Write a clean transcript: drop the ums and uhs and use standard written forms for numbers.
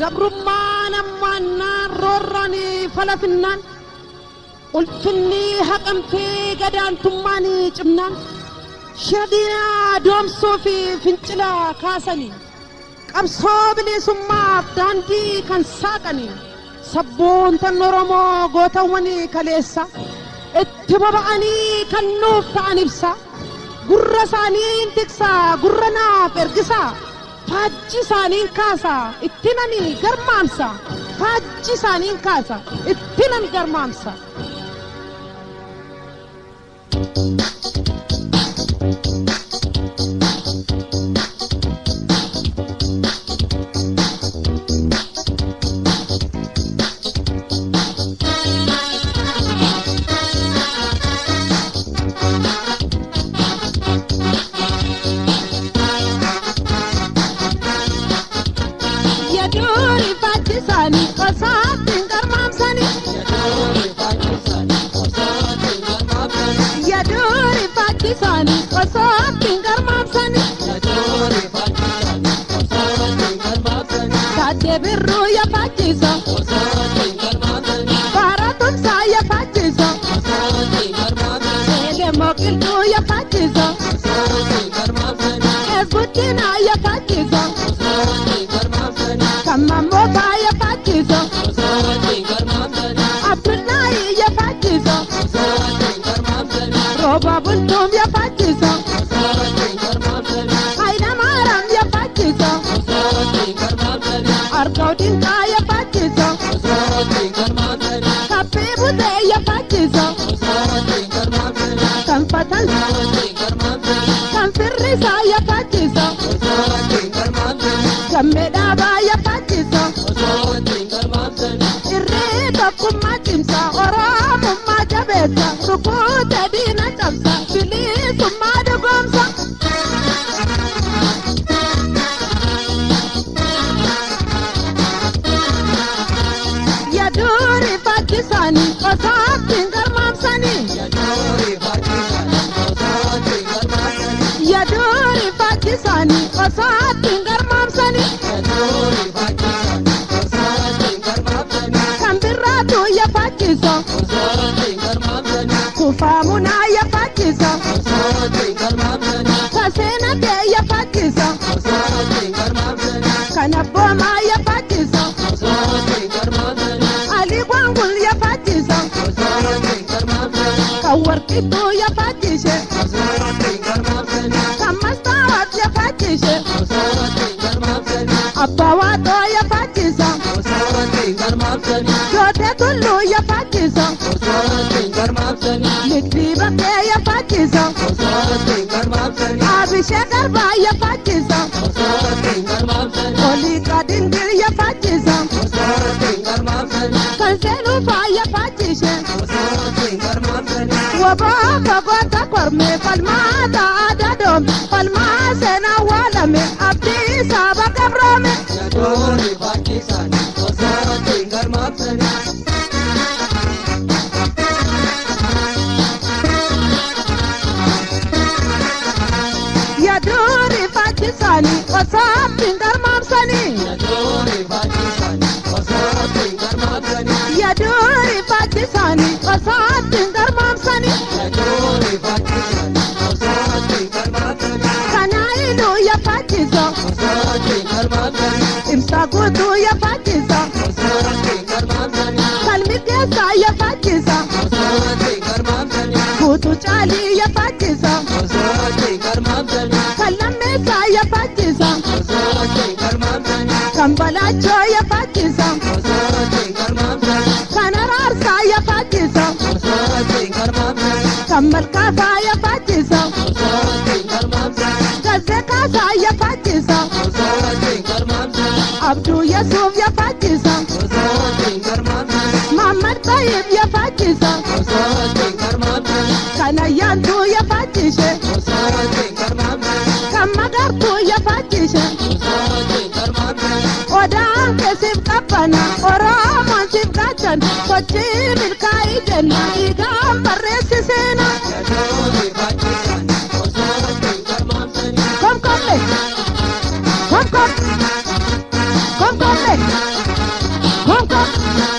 قبرمان أمانا روراني فلافنان قلتني هقمتي قدان تماني جمنان شدينا دوم صوفي فنجلا كاسني قبصوب لي سماب داندي كان ساقني سبون تنورمو غوتاوني كاليسا اتبابعني كنوف تعنبسا قرر سانين تكسا قررنا فرقسا فاجي سانين كاسا اتناني قرمامسا فاجي سانين كاسا اتناني قرمامسا Birru ya pachiso, paratun saya pachiso, demokiltu ya pachiso, esbutina ya pachiso, kamamoka ya pachiso, Abdullahi ya pachiso, Roba buntum ya pachiso, Aina maram ya pachiso. Arkaudin kaya pachiso, kape bude ya pachiso, kan patan, kan firrisa ya pachiso, kan medaba ya pachiso, irrita kumachimsa, oramu majabesa, rukuta dina tamsa, filisu madugomsa. Sani, Osapin Garmam Sani. Yaduri Pakisani, Osapin Garmam Sani. Kambiratu ya Pakistan, Kufamuna ya Pakistan, Kasena ke ya Pakistan, Kanaboma ya Pakistan, Ali Gwangul ya Pakistan, Kawarkitu ya Pakistan, Kamastawat ya Pakistan, Abawato ya Pakistan, Jote Tulu ya Pakistan, Likriba ke ya Pakistan, Abhishek Garba ya Pakistan, Oli Kadingir ya Pakistan, Kanselu fa ya Pakistan, Wabaka Gota Korme Palmata Adadom, Palma Sena Walame, Abdi Saba Kabrame. Yadori Pakistan, Osara Tingar Mapsani. Yadori Pakistan, Osara Tingar Mapsani. Yadori Pakistan, Osara Tingar Mapsani. Yadori Pakistan, Osara Tingar Mapsani. Yadori Pakistan, Osara Tingar Mapsani. Kanailu ya Pakistan, Osara Tingar Mapsani. Imsagutu ya Pakistan, Osara Tingar Mapsani. Kalmikesa ya Pakistan, Osara Tingar Mapsani. Kutu Chali ya Pakistan, Osara Tingar Mapsani. Kalamesa ya Pakistan, Osara Tingar Mapsani. Kambalacho ya Pakistan, Osara Tingar Mapsani. Kanararsa ya Pakistan, Osara Tingar Mapsani. Kambal Kafa ya Pakistan, Osara Tingar Mapsani. Gazekasa ya Pakistan, Osara Tingar Mapsani. Abdu Yusuf ya Pakistan, Osara Tingar Mapsani. Muhammad Tayyib ya Pakistan, Osara Tingar Mapsani. Kanayantu ya Pakistan, Osara Tingar Mapsani. Kamagartu ya Pakistan, Osara Tingar Mapsani. Odaan kesif kapana, Oromoon sif gachan, sochii milkaa'ii jenna, dhiigaan barreessi seenaa. Yadori Pakistan, Osara Tingar Mapsani. Komkombe, komkom, komkombe, jenna. Gonko